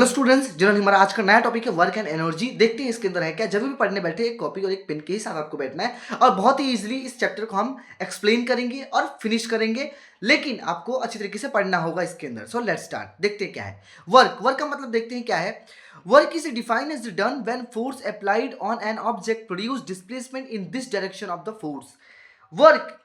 Hello students, जिन्होंने हमारा आज का नया टॉपिक है वर्क एंड एनर्जी। देखते हैं इसके अंदर है क्या। जब भी पढ़ने बैठे एक कॉपी और एक पेन के ही साथ आपको बैठना है और बहुत ही इजीली इस चैप्टर को हम एक्सप्लेन करेंगे और फिनिश करेंगे, लेकिन आपको अच्छी तरीके से पढ़ना होगा इसके अंदर। So let's start. देखते हैं क्या है वर्क। वर्क का मतलब देखते हैं क्या है। Work is defined as done when force applied on an object produce displacement in this direction of the force. Work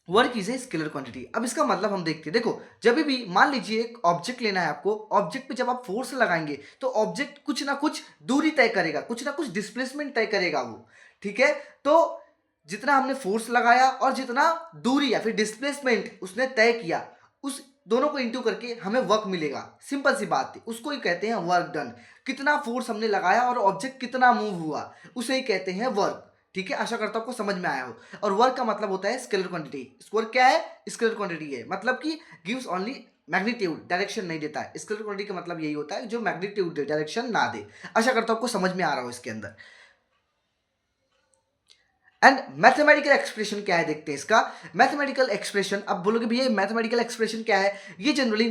work is a scalar quantity. अब इसका मतलब हम देखते हैं, देखो जब भी मान लीजिए एक ऑब्जेक्ट लेना है आपको, ऑब्जेक्ट पे जब आप फोर्स लगाएंगे तो ऑब्जेक्ट कुछ ना कुछ दूरी तय करेगा, कुछ ना कुछ डिस्प्लेसमेंट तय करेगा वो, ठीक है। तो जितना हमने फोर्स लगाया और जितना दूरी या फिर डिस्प्लेसमेंट उसने तय किया, उस दोनों को इंटू करके हमें वर्क मिलेगा। सिंपल सी बात है, उसको ही कहते हैं वर्क डन। कितना फोर्स हमने लगाया और ऑब्जेक्ट कितना मूव हुआ, उसे ही कहते हैं वर्क। ठीक है, आशा करता हूं आपको समझ में आया हो। और वर्क का मतलब होता है स्केलर क्वांटिटी। वर्क क्या है? स्केलर क्वांटिटी है, मतलब कि गिव्स ओनली मैग्नीट्यूड, डायरेक्शन नहीं देता है। स्केलर क्वांटिटी का मतलब यही होता है जो मैग्नीट्यूड दे, डायरेक्शन ना दे। आशा करता हूं आपको समझ में आ रहा हो इसके अंदर। एंड मैथमेटिकल एक्सप्रेशन क्या है, देखते हैं इसका। मैथमेटिकल एक्सप्रेशन, अब बोलोगे भैया मैथमेटिकल एक्सप्रेशन क्या है। ये जनरली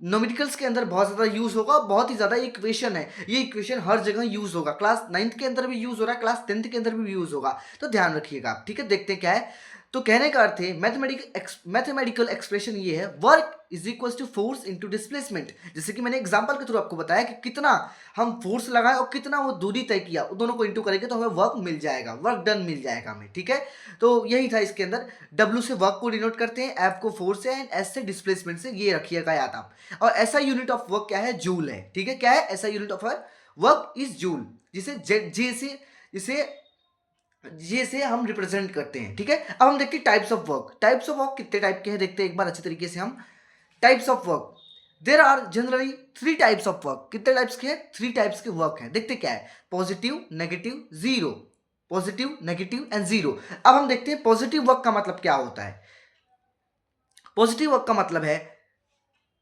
न्यूमेरिकल्स के अंदर बहुत ज़्यादा यूज होगा, बहुत ही ज़्यादा इक्वेशन है। ये इक्वेशन हर जगह यूज होगा, क्लास 9th के अंदर भी यूज हो रहा है, क्लास 10th के अंदर भी यूज होगा, तो ध्यान रखिएगा आप। ठीक है, देखते हैं क्या है। तो कहने का अर्थ है मैथमेटिकल एक्सप्रेशन ये है, work is equal to force into displacement. जैसे कि मैंने एग्जांपल के थ्रू आपको बताया कि कितना हम फोर्स लगाए और कितना वो दूरी तय किया, दोनों को इंटू करेंगे तो हमें वर्क मिल जाएगा, वर्क डन मिल जाएगा हमें। ठीक है, तो यही था इसके अंदर। डब्ल्यू से वर्क को डिनोट करते हैं, एफ को फोर्स से एंड एस से डिस्प्लेसमेंट से, ये रखिएगा याद आप। और ऐसा यूनिट ऑफ वर्क क्या है? जूल है। ठीक है, क्या है ऐसा unit of work? Is joule, जिसे जे से जिसे ये से हम रिप्रेजेंट करते हैं। ठीक है, अब हम देखते हैं types of work. Types of work कितने टाइप के हैं देखते हैं एक बार अच्छी तरीके से हम। Types of work, there are generally 3 types of work. कितने टाइप्स के हैं? 3 टाइप्स के वर्क हैं। देखते क्या है, positive, negative, zero. Positive, negative and zero. अब हम देखते हैं पॉजिटिव वर्क का मतलब क्या होता है। पॉजिटिव वर्क का मतलब है,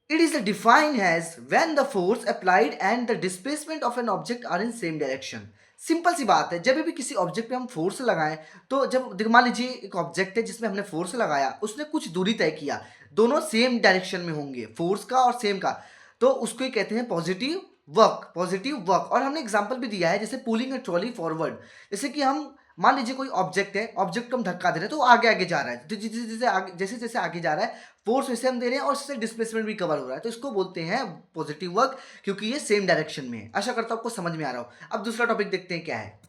it is defined as when the force applied and the displacement of an object are in same direction। Simple सी बात है, जब भी किसी ऑब्जेक्ट पे हम फोर्स लगाएं, तो जब मान लीजिए एक ऑब्जेक्ट है जिसमें हमने फोर्स लगाया, उसने कुछ दूरी तय किया, दोनों सेम डायरेक्शन में होंगे, फोर्स का और सेम का, तो उसको ही कहते हैं पॉजिटिव वर्क। Positive work. और हमने एग्जांपल भी दिया है, जैसे पुलिंग ए ट्रॉली फॉरवर्ड। जैसे कि हम मान लीजिए कोई ऑब्जेक्ट है, ऑब्जेक्ट को हम धक्का दे रहे हैं तो वो आगे आगे जा रहा है, जैसे जैसे आगे जा रहा है फोर्स वैसे हम दे रहे हैं और इससे डिस्प्लेसमेंट भी कवर हो रहा है, तो इसको बोलते हैं पॉजिटिव वर्क, क्योंकि ये सेम डायरेक्शन में है। आशा करता हूं आपको समझ में आ रहा हो। अब दूसरा टॉपिक देखते हैं क्या है।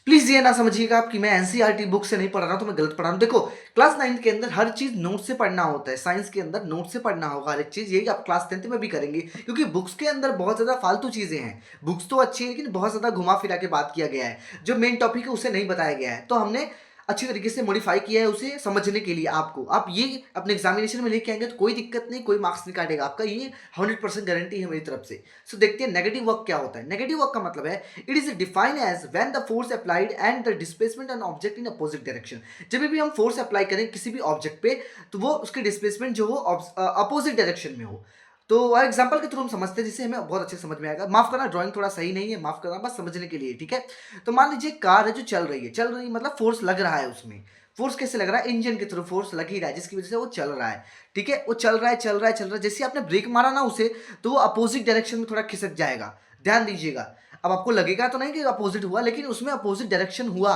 प्लीज ये ना समझिएगा आप कि मैं एनसीईआरटी बुक से नहीं पढ़ रहा हूं तो मैं गलत पढ़ा रहा हूं। देखो क्लास 9 के अंदर हर चीज नोट से पढ़ना होता है, साइंस के अंदर नोट से पढ़ना होगा हर एक चीज, यही आप क्लास 10th में भी करेंगे, क्योंकि बुक्स के अंदर बहुत ज्यादा फालतू चीजें हैं। बुक्स तो अच्छी है लेकिन बहुत ज्यादा घुमा फिरा के बात किया गया है, जो मेन टॉपिक है उसे नहीं बताया गया है, तो हमने अच्छी तरीके से मॉडिफाई किया है उसे समझने के लिए। आपको आप ये अपने एग्जामिनेशन में लेके आएंगे तो कोई दिक्कत नहीं, कोई मार्क्स नहीं काटेगा आपका, ये 100% गारंटी है मेरी तरफ से। सो देखते हैं नेगेटिव वर्क क्या होता है। नेगेटिव वर्क का मतलब है, it is defined as when the force applied and the displacement an object in opposite direction. जब भी हम फोर्स अप्लाई करें किसी भी ऑब्जेक्ट पे, तो वो उसके डिस्प्लेसमेंट जो हो अपोजिट डायरेक्शन में हो। तो एग्जांपल के थ्रू हम समझते हैं जिससे हमें बहुत अच्छे समझ में आएगा। माफ करना, ड्राइंग थोड़ा सही नहीं है, माफ करना, बस समझने के लिए। ठीक है, तो मान लीजिए कार है जो चल रही है मतलब फोर्स लग रहा है उसमें। फोर्स कैसे लग रहा है? इंजन के थ्रू फोर्स लग ही रहा है, जिसकी वजह से वो चल रहा है। ठीक है, वो चल रहा है। जैसे आपने ब्रेक मारा ना उसे, तो वो अपोजिट डायरेक्शन में थोड़ा खिसक जाएगा। ध्यान दीजिएगा। अब आपको लगेगा तो नहीं कि अपोजिट हुआ, लेकिन उसमें अपोजिट डायरेक्शन हुआ,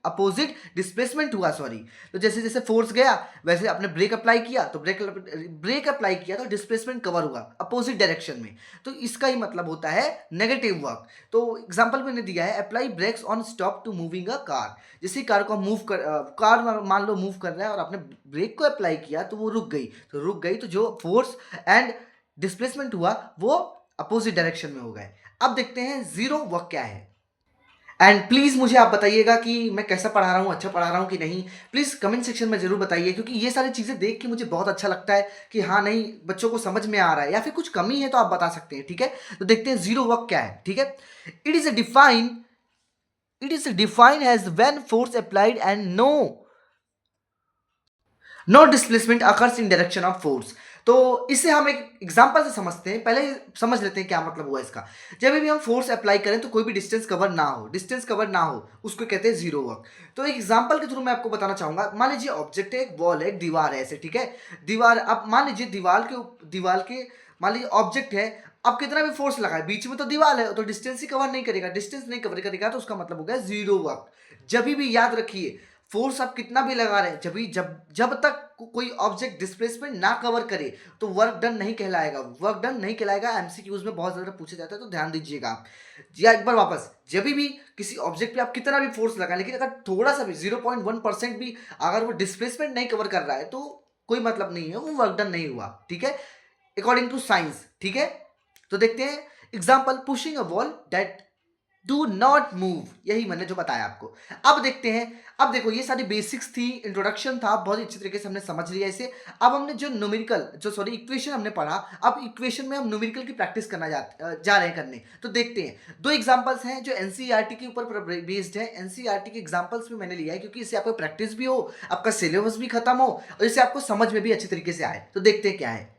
अपोजिट डिस्प्लेसमेंट हुआ, सॉरी। तो जैसे जैसे फोर्स गया वैसे आपने ब्रेक अप्लाई किया, तो ब्रेक अप्लाई किया तो डिस्प्लेसमेंट कवर हुआ अपोजिट डायरेक्शन में। तो इसका ही मतलब होता है नेगेटिव वर्क। तो एग्जांपल मैंने दिया है, apply brakes on stop to moving a car. जैसे कार को मूव कर कार मान लो मूव कर रहा है और आपने ब्रेक को अप्लाई किया तो वो रुक गई, तो जो फोर्स एंड डिस्प्लेसमेंट हुआ वो अपोजिट डायरेक्शन में हो गए। अब देखते हैं जीरो वर्क क्या है। एंड प्लीज मुझे आप बताइएगा कि मैं कैसा पढ़ा रहा हूँ, अच्छा पढ़ा रहा हूँ कि नहीं। प्लीज कमेंट सेक्शन में जरूर बताइए, क्योंकि ये सारी चीजें देख के मुझे बहुत अच्छा लगता है कि हाँ नहीं बच्चों को समझ में आ रहा है, या फिर कुछ कमी है तो आप बता सकते हैं। ठीक है, तो देखते हैं जीरो वर्क क्या है। ठीक है, it is defined as when force applied and no displacement occurs in direction of force. तो इसे हम एक एग्जांपल से समझते हैं, पहले समझ लेते हैं क्या मतलब हुआ इसका। जब भी हम फोर्स अप्लाई करें तो कोई भी डिस्टेंस कवर ना हो, उसको कहते हैं जीरो वर्क। तो एक एग्जांपल के थ्रू मैं आपको बताना चाहूंगा। मान लीजिए ऑब्जेक्ट है, एक वॉल है, एक दीवार है ऐसे। ठीक है, दीवार, अब मान लीजिए दीवार के मान लीजिए ऑब्जेक्ट है, अब कितना भी फोर्स लगाए बीच में तो दीवार है तो डिस्टेंस ही कवर नहीं करेगा, डिस्टेंस नहीं कवर करेगा तो उसका मतलब हो गया जीरो वर्क। जब भी याद रखिए फोर्स आप कितना भी लगा रहे हैं, जब तक कोई ऑब्जेक्ट डिस्प्लेसमेंट ना कवर करे तो वर्क डन नहीं कहलाएगा, वर्क डन नहीं कहलाएगा। एमसीक्यूज में बहुत ज्यादा पूछा जाता है तो ध्यान दीजिएगा आप। या एक बार वापस, जब भी किसी ऑब्जेक्ट पे आप कितना भी फोर्स लगाएं लेकिन अगर थोड़ा सा भी 0.1% भी अगर वो डिस्प्लेसमेंट नहीं कवर कर रहा है तो कोई मतलब नहीं है, वो वर्क डन नहीं हुआ, ठीक है, अकॉर्डिंग टू साइंस, ठीक है। तो देखते हैं example, pushing a wall that do not move, यही मैंने जो बताया आपको। अब देखते हैं, अब देखो ये सारी बेसिक्स थी, इंट्रोडक्शन था, बहुत ही अच्छी तरीके से हमने समझ लिया इसे। अब हमने जो न्यूमेरिकल इक्वेशन हमने पढ़ा, अब इक्वेशन में हम न्यूमेरिकल की प्रैक्टिस करना जा रहे हैं करने। तो देखते हैं, दो एग्जांपल्स हैं जो एनसीईआरटी के ऊपर बेस्ड है। एनसीईआरटी के एग्जांपल्स में मैंने लिया है क्योंकि इससे आपको प्रैक्टिस भी हो, आपका सिलेबस भी खत्म हो और इससे आपको समझ में भी अच्छी तरीके से आए। तो देखते हैं क्या है।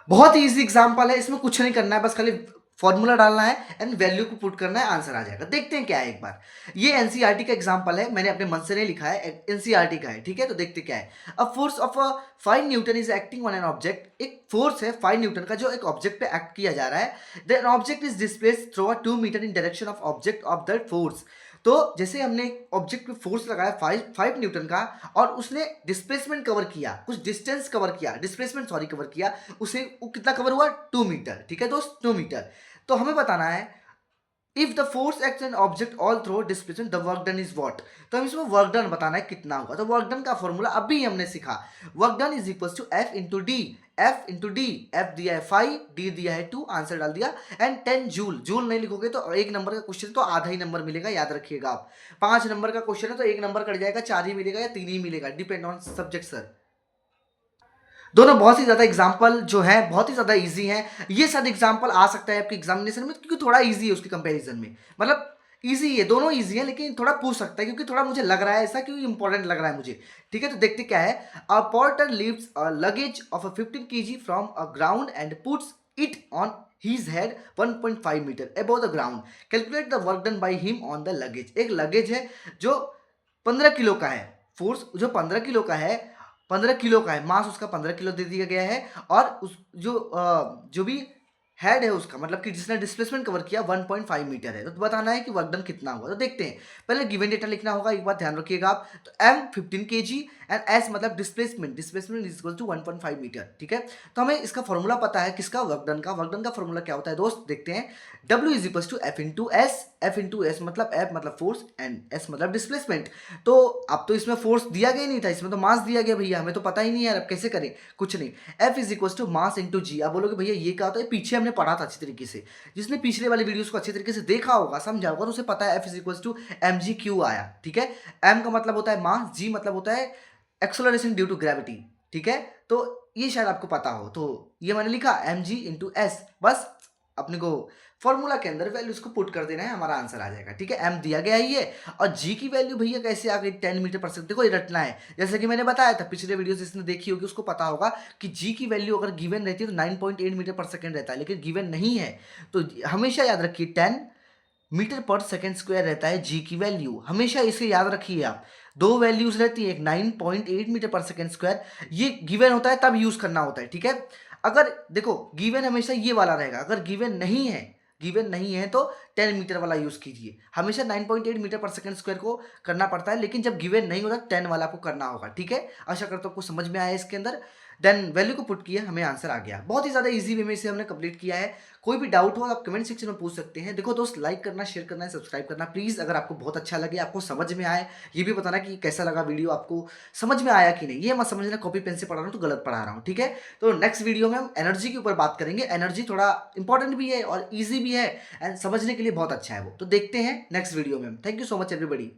बहुत ही इजी एग्जांपल है, इसमें कुछ नहीं करना है, बस खाली फॉर्मूला डालना है एंड वैल्यू को पुट करना है, आंसर आ जाएगा। देखते हैं क्या है एक बार। ये एनसीईआरटी का एग्जांपल है, मैंने अपने मन से नहीं लिखा है, एनसीईआरटी का है, ठीक है। तो देखते क्या है। A force of 5 Newton is acting on an object, एक फोर्स है 5 न्यूटन का जो एक ऑब्जेक्ट पे एक्ट किया जा रहा है। Then object is displaced through a 2 metre in direction of object of that force. तो जैसे हमने ऑब्जेक्ट पे फोर्स लगाया 5 न्यूटन का और उसने डिस्प्लेसमेंट कवर किया, कुछ डिस्टेंस कवर किया, डिस्प्लेसमेंट सॉरी कवर किया, उसे वो कितना कवर हुआ 2 मीटर, ठीक है दोस्त, 2 मीटर। तो हमें बताना है if the force act an object all through displacement the work done is what. तो हम इसमें वर्क डन बताना है कितना होगा। तो वर्क डन का फॉर्मूला अभी हमने सीखा, work done is equal to F into D, F दिया है 5, डी दिया है 2, आंसर डाल दिया, एंड 10 जूल। जूल नहीं लिखोगे तो एक नंबर का क्वेश्चन तो आधा ही नंबर मिलेगा, याद रखिएगा आप। 5 नंबर का क्वेश्चन है तो एक नंबर कट जाएगा, 4 ही मिलेगा या 3 ही मिलेगा, डिपेंड ऑन सब्जेक्ट सर। दोनों बहुत ही ज्यादा एग्जाम्पल जो है बहुत ही ज्यादा इजी हैं। ये सारे एग्जाम्पल आ सकता है आपके एग्जामिनेशन में क्योंकि थोड़ा इजी है उसके कंपैरिजन में, मतलब इजी है, दोनों इजी है लेकिन थोड़ा पूछ सकता है क्योंकि थोड़ा मुझे लग रहा है ऐसा, क्योंकि इंपॉर्टेंट लग रहा है मुझे, ठीक है। तो देखते क्या है। A porter lifts a luggage of a 15 kg from a ground and puts it on his head 1.5 meter above the ground, calculate the work done by him on the luggage. एक लगेज है जो 15 kilo का है, force जो 15 kilo का है, 15 kilo का है, मास उसका 15 किलो दे दिया गया है और उस जो भी हेड है उसका मतलब कि जिसने डिस्प्लेसमेंट कवर किया 1.5 मीटर है। तो बताना है कि वर्क डन कितना हुआ। तो देखते हैं, पहले गिवन डेटा लिखना होगा, एक बात ध्यान रखिएगा आप। तो m 15 kg एंड s मतलब displacement is equal to 1.5 metre, ठीक है। तो हमें इसका फॉर्मूला पता है किसका, वर्क डन का फॉर्मूला क्या होता है दोस्त, देखते हैं। w is equal to f into S मतलब f मतलब फोर्स एंड s मतलब डिस्प्लेसमेंट। तो अब तो इसमें फोर्स दिया गया नहीं था, इसमें तो मास दिया गया भैया, हमें तो पता ही नहीं है, अब कैसे करें, कुछ नहीं। f is equal to mass into g. आप बोलोगे भैया ये क्या होता है, पीछे हमने पढ़ा था अच्छी तरीके से, जिसने पिछले वाले वीडियोस को अच्छी तरीके से देखा होगा, समझा होगा, तो उसे पता है f is equal to M G Q आया, ठीक है। m का मतलब होता है मास, g मतलब होता है एक्सेलरेशन ड्यू टू ग्रेविटी, ठीक है। तो ये शायद आपको पता हो, तो ये मैंने लिखा एम जी इंटू एस, बस अपने को फॉर्मूला के अंदर वैल्यूज को पुट कर देना है, हमारा आंसर आ जाएगा, ठीक है। एम दिया गया है ये, और जी की वैल्यू भैया कैसे आ गई 10 मीटर पर सेकंड, देखो ये रटना है, जैसे कि मैंने बताया था पिछले वीडियो जिसने देखी होगी उसको पता होगा कि जी की वैल्यू अगर गिवन रहती है तो 9.8 मीटर पर सेकंड रहता है, लेकिन गिवन नहीं है तो हमेशा याद रखिए 10 मीटर पर सेकंड स्क्वायर रहता है जी की वैल्यू, हमेशा इसे याद रखिए आप। दो वैल्यूज रहती है, एक 9.8 मीटर पर सेकंड स्क्वायर, ये गिवन होता है तब यूज करना होता है, ठीक है। अगर देखो गिवन हमेशा ये वाला रहेगा, अगर गिवन नहीं है तो 10 मीटर वाला यूज कीजिए, हमेशा 9.8 मीटर पर सेकंड स्क्वायर को करना पड़ता है, लेकिन जब गिवन नहीं होता 10 वाला को करना होगा, ठीक है। आशा करता हूं आपको समझ में आया इसके अंदर। देन वैल्यू को पुट किया, हमें आंसर आ गया, बहुत ही ज्यादा इजी वे में इसे हमने कंप्लीट किया है। कोई भी डाउट हो आप कमेंट सेक्शन में पूछ सकते हैं। देखो दोस्त, लाइक करना, शेयर करना, सब्सक्राइब करना प्लीज, अगर आपको बहुत अच्छा लगे, आपको समझ में आए, ये भी बताना कि कैसा लगा वीडियो, आपको समझ में आया कि नहीं, ये मत समझना कॉपी पेन से पढ़ा रहा हूँ तो गलत पढ़ा रहा हूँ, ठीक है। तो नेक्स्ट वीडियो में हम एनर्जी के ऊपर बात करेंगे, एनर्जी थोड़ा इंपॉर्टेंट भी है और ईजी भी है एंड समझने के लिए बहुत अच्छा है वो, तो देखते हैं नेक्स्ट वीडियो में। Thank you so much everybody.